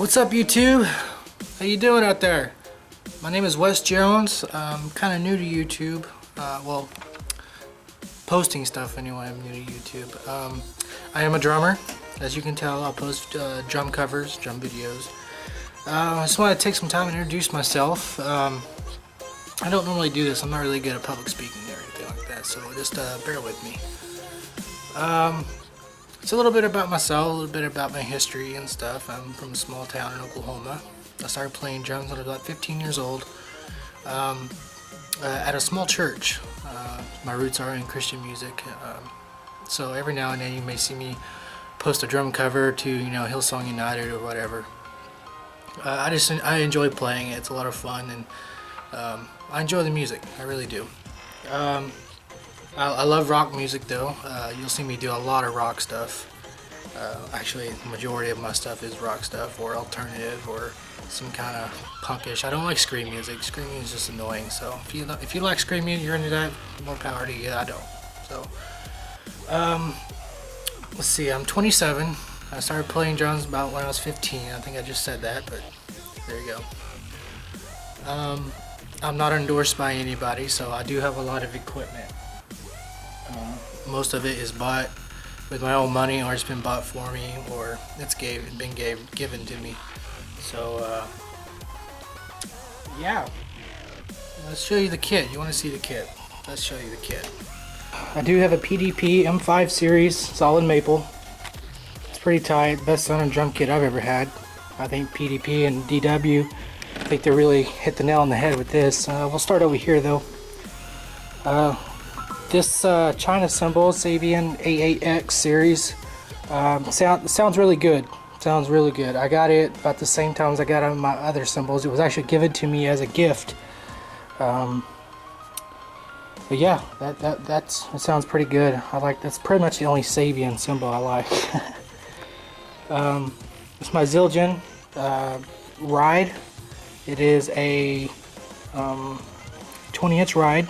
What's up, YouTube? How you doing out there? My name is Wes Jones. I'm kind of new to YouTube. Well, posting stuff anyway. I'm new to YouTube. I am a drummer. As you can tell, I'll post drum covers, drum videos. I just want to take some time and introduce myself. I don't normally do this. I'm not really good at public speaking or anything like that, so just bear with me. It's a little bit about myself, a little bit about my history and stuff. I'm from a small town in Oklahoma. I started playing drums when I was about 15 years old at a small church. My roots are in Christian music, so every now and then you may see me post a drum cover to, you know, Hillsong United or whatever. I enjoy playing it. It's a lot of fun, and I enjoy the music. I really do. I love rock music though. You'll see me do a lot of rock stuff. Actually, the majority of my stuff is rock stuff or alternative or some kind of punkish. I don't like scream music. Scream music is just annoying. So if you like scream music, you're into that, more power to you. I don't. So let's see. I'm 27. I started playing drums about when I was 15. I think I just said that, but there you go. I'm not endorsed by anybody, so I do have a lot of equipment. Most of it is bought with my own money, or it's been bought for me, or it's been given to me. So yeah, let's show you the kit. You want to see the kit? Let's show you the kit. I do have a PDP M5 series solid maple. It's pretty tight. Best sounding drum kit I've ever had. I think PDP and DW, I think they really hit the nail on the head with this. We'll start over here though. This China cymbal, Sabian A8X series, sounds really good. Sounds really good. I got it about the same time as I got my other cymbals. It was actually given to me as a gift. But yeah, that sounds pretty good. That's pretty much the only Sabian cymbal I like. It's my Zildjian ride. It is a 20-inch ride.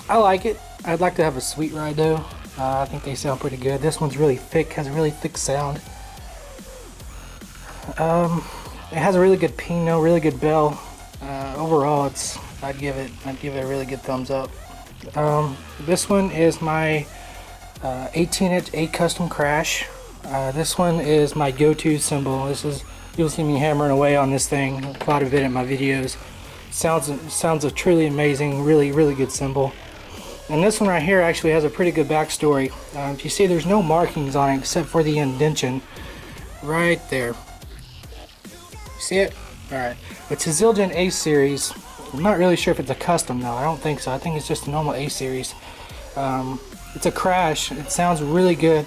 I like it. I'd like to have a sweet ride though. I think they sound pretty good. This one's really thick, has a really thick sound. It has a really good pino, really good bell. Overall, I'd give it a really good thumbs up. This one is my 18-inch A custom crash. This one is my go-to cymbal. You'll see me hammering away on this thing quite a bit in my videos. Sounds a truly amazing, really good cymbal. And this one right here actually has a pretty good backstory. If you see, there's no markings on it except for the indentation right there. You see it? Alright. It's a Zildjian A series. I'm not really sure if it's a custom though. I don't think so. I think it's just a normal A series. It's a crash. It sounds really good.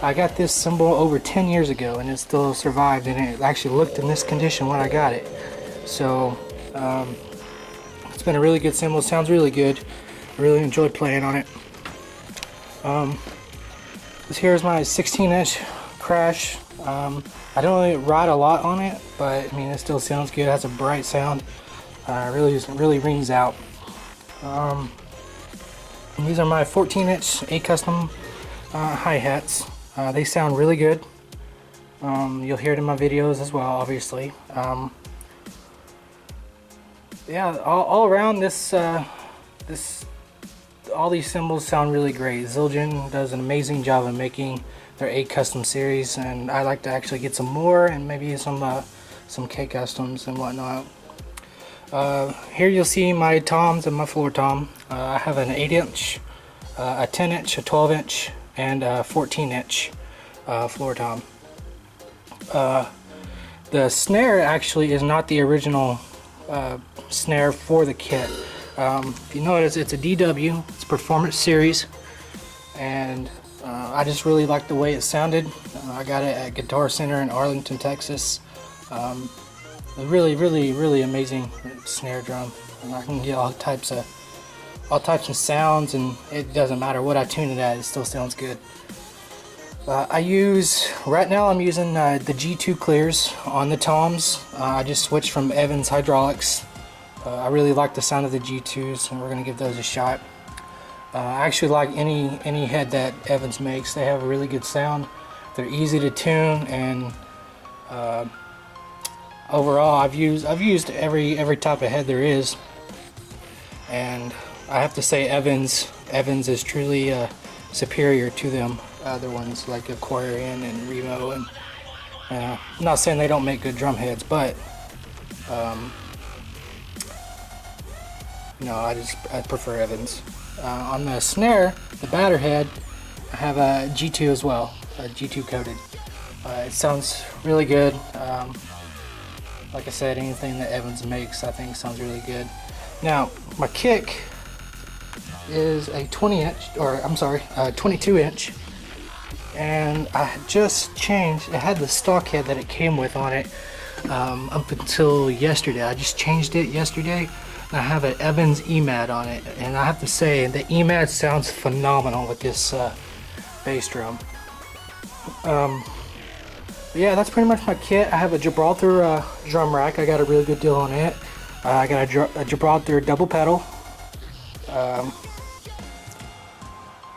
I got this cymbal over 10 years ago and it still survived, and it actually looked in this condition when I got it. So it's been a really good cymbal. It sounds really good. I really enjoyed playing on it. This here is my 16-inch crash. I don't really ride a lot on it, but I mean, it still sounds good. It has a bright sound. Really rings out. And these are my 14-inch A custom hi-hats. They sound really good. You'll hear it in my videos as well, obviously. Yeah, all around all these cymbals sound really great. Zildjian does an amazing job of making their A custom series, and I like to actually get some more and maybe some K customs and whatnot. Here you'll see my toms and my floor tom. I have an 8-inch, a 10-inch, a 12-inch, and a 14-inch floor tom. The snare actually is not the original snare for the kit. If you notice, it's a DW, it's a performance series, and I just really like the way it sounded. I got it at Guitar Center in Arlington, Texas. A really amazing snare drum. And I can get all types of sounds, and it doesn't matter what I tune it at, it still sounds good. Right now I'm using the G2 clears on the toms. I just switched from Evans hydraulics. I really like the sound of the G2s, and we're going to give those a shot. I actually like any head that Evans makes. They have a really good sound. They're easy to tune, and overall, I've used every type of head there is, and I have to say Evans is truly superior to them other ones like Aquarian and Remo. And I'm not saying they don't make good drum heads, but no, I prefer Evans. On the snare, the batter head, I have a G2 as well, G2 coated. It sounds really good. Like I said, anything that Evans makes, I think sounds really good. Now, my kick is a 22 inch, and I just changed. It had the stock head that it came with on it up until yesterday. I just changed it yesterday. I have an Evans EMAD on it, and I have to say the EMAD sounds phenomenal with this bass drum. Yeah, that's pretty much my kit. I have a Gibraltar drum rack. I got a really good deal on it. I got a Gibraltar double pedal.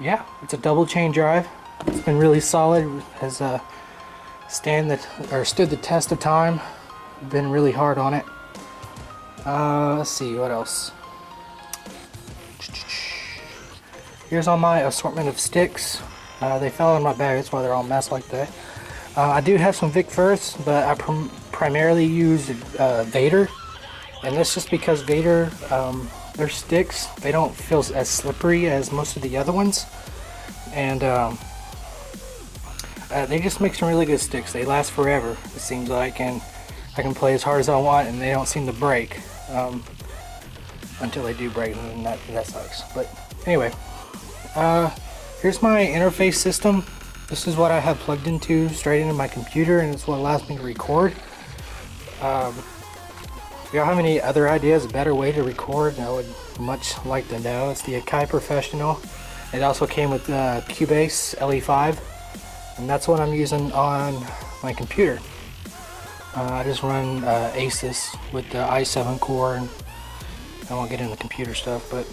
Yeah, it's a double chain drive. It's been really solid. Has stood the test of time. Been really hard on it. Let's see what else. Here's all my assortment of sticks. They fell in my bag, that's why they're all messed like that. I do have some Vic Firths, but I primarily use Vader, and that's just because Vader, their sticks, they don't feel as slippery as most of the other ones, and they just make some really good sticks. They last forever, it seems like, and I can play as hard as I want, and they don't seem to break until they do break, and that sucks. But anyway, here's my interface system. This is what I have plugged into straight into my computer, and it's what allows me to record. If y'all have any other ideas, a better way to record, I would much like to know. It's the Akai Professional. It also came with Cubase LE5, and that's what I'm using on my computer. I just run Asus with the i7 core, and I won't get into computer stuff, but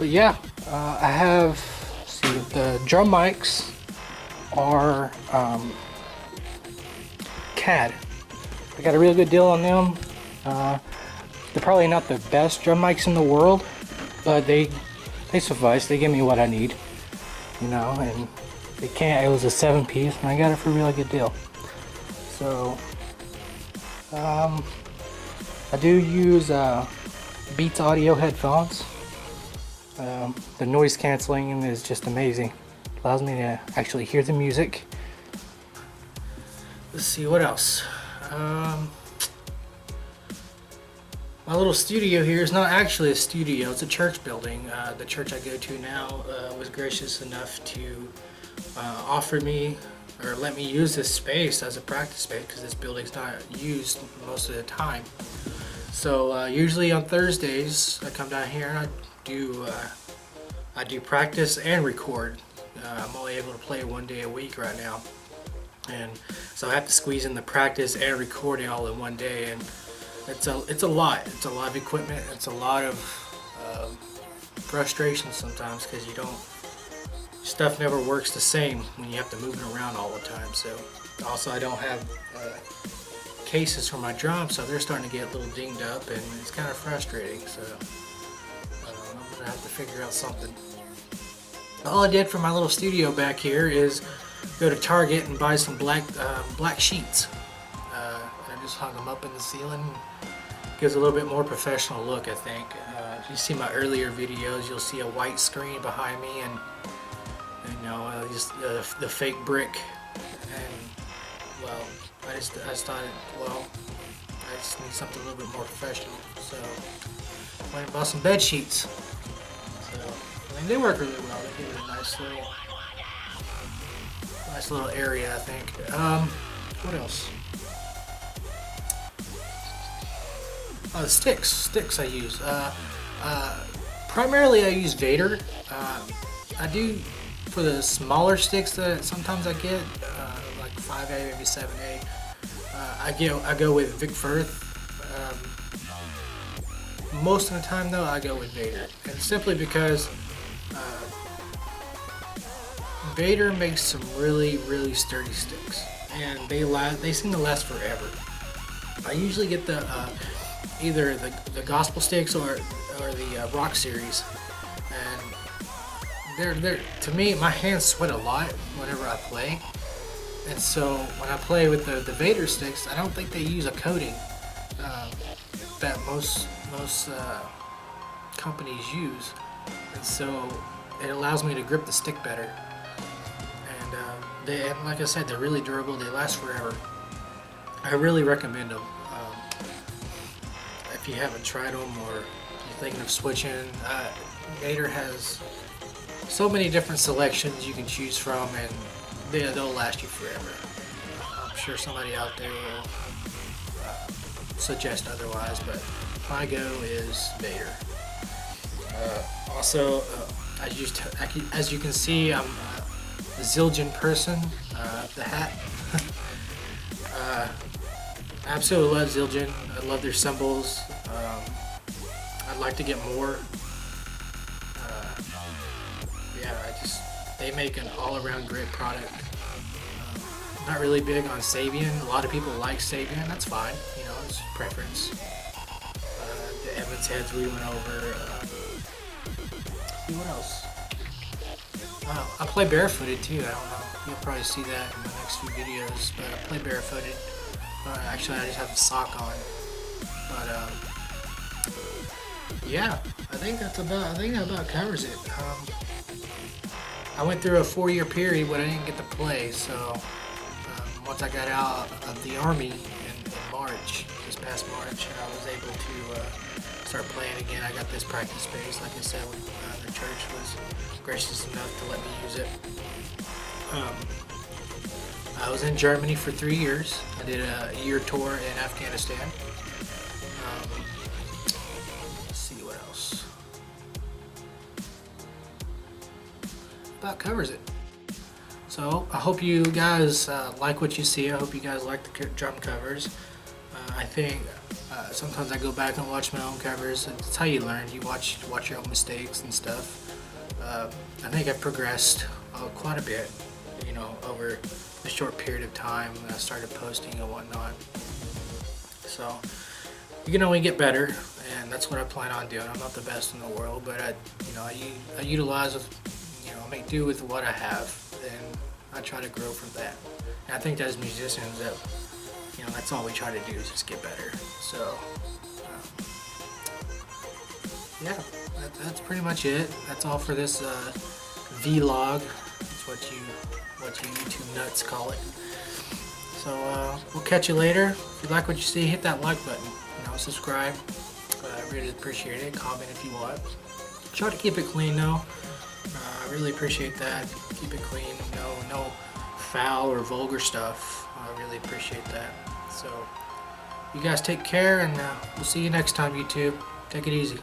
yeah, I have, see, the drum mics are CAD. I got a really good deal on them. They're probably not the best drum mics in the world, but they suffice. They give me what I need, you know, and it was a 7-piece, and I got it for a really good deal. So I do use Beats audio headphones. The noise canceling is just amazing. Allows me to actually hear the music. Let's see what else. My little studio here is not actually a studio, it's a church building. The church I go to now was gracious enough to offer me or let me use this space as a practice space, because this building's not used most of the time. So usually on Thursdays I come down here and I do practice and record. I'm only able to play 1 day a week right now, and so I have to squeeze in the practice and recording all in 1 day, and it's a lot. It's a lot of equipment. It's a lot of frustration sometimes, because stuff never works the same when you have to move it around all the time. So also I don't have cases for my drums, so they're starting to get a little dinged up, and it's kind of frustrating. So I'm gonna have to figure out something. All I did for my little studio back here is go to Target and buy some black sheets. I just hung them up in the ceiling. Gives a little bit more professional look, I think. If you see my earlier videos, you'll see a white screen behind me, and you know, just the fake brick. And well, I just thought, well, I just need something a little bit more professional. So I went and bought some bed sheets. So I mean, they work really well. They give it a nice little area, I think. What else? The sticks I use. Primarily I use Vader. I do, for the smaller sticks that sometimes I get, like 5A, maybe 7A, I go with Vic Firth. Most of the time though, I go with Vader, and simply because Vader makes some really sturdy sticks, and they seem to last forever. I usually get the either the gospel sticks or the rock series, and they're to me, my hands sweat a lot whenever I play, and so when I play with the Vader sticks, I don't think they use a coating that most companies use, and so it allows me to grip the stick better. And like I said, they're really durable. They last forever. I really recommend them. If you haven't tried them or you're thinking of switching, Vader has so many different selections you can choose from, and they'll last you forever. I'm sure somebody out there will suggest otherwise, but my go is Vader. Also, as you can see, I'm a Zildjian person. The hat. I absolutely love Zildjian. I love their symbols. I'd like to get more. Yeah, they make an all-around great product. Not really big on Sabian. A lot of people like Sabian. That's fine. You know, it's preference. The Evans heads we went over. See what else? I play barefooted too. I don't know. You'll probably see that in the next few videos. But I play barefooted. Actually, I just have a sock on. But yeah, I think that about covers it. I went through a 4-year period when I didn't get to play. So once I got out of the Army in March, this past March, I was able to start playing again. I got this practice space, like I said, when the church was gracious enough to let me use it. I was in Germany for 3 years. I did a year tour in Afghanistan. Let's see what else. About covers it. So I hope you guys like what you see. I hope you guys like the drum covers. I think sometimes I go back and watch my own covers. It's how you learn. You watch your own mistakes and stuff. I think I've progressed quite a bit, you know, over a short period of time when I started posting and whatnot. So you can only get better, and that's what I plan on doing. I'm not the best in the world, but I utilize, make do with what I have, and I try to grow from that. And I think as musicians, that that's all we try to do is just get better. So yeah, that's pretty much it. That's all for this vlog. That's what you YouTube nuts call it. So we'll catch you later. If you like what you see, hit that like button. Subscribe. I really appreciate it. Comment if you want. Try to keep it clean though. I really appreciate that. Keep it clean. No foul or vulgar stuff. I really appreciate that. So you guys take care, and we'll see you next time, YouTube. Take it easy.